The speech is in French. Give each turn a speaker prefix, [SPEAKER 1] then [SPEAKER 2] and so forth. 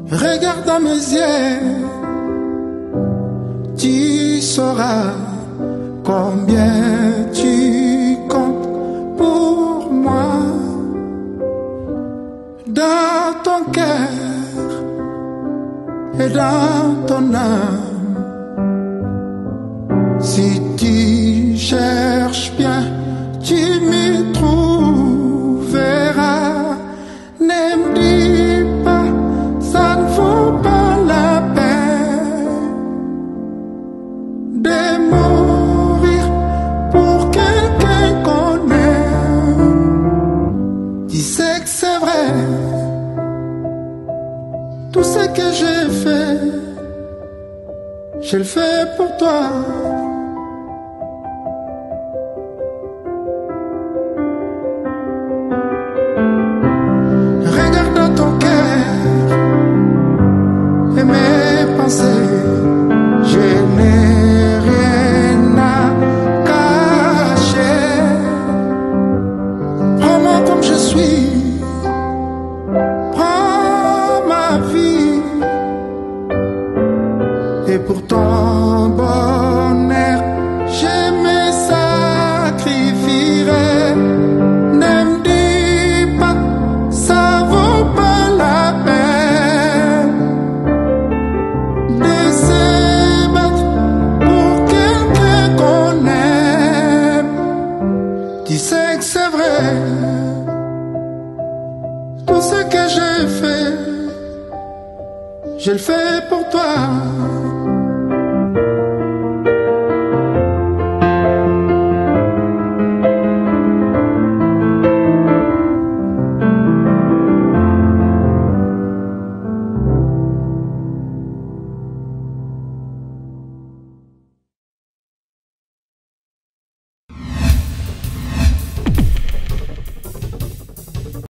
[SPEAKER 1] Regarde dans mes yeux, tu sauras combien tu comptes pour moi. Dans ton cœur et dans ton âme, si tu cherches bien, tu m'y trouveras. Ne me dis pas, ça ne vaut pas la peine de mourir pour quelqu'un qu'on aime. Tu sais que c'est vrai, tout ce que j'ai fait, je le fais pour toi. Je n'ai rien à cacher. Prends-moi comme je suis, prends ma vie, et pour ton bonheur je me sacrifierai. Ne me dis pas, ça vaut pas la peine de se battre pour quelqu'un qu'on aime. Tu sais que c'est vrai, tout ce que j'ai fait, je le fais pour toi.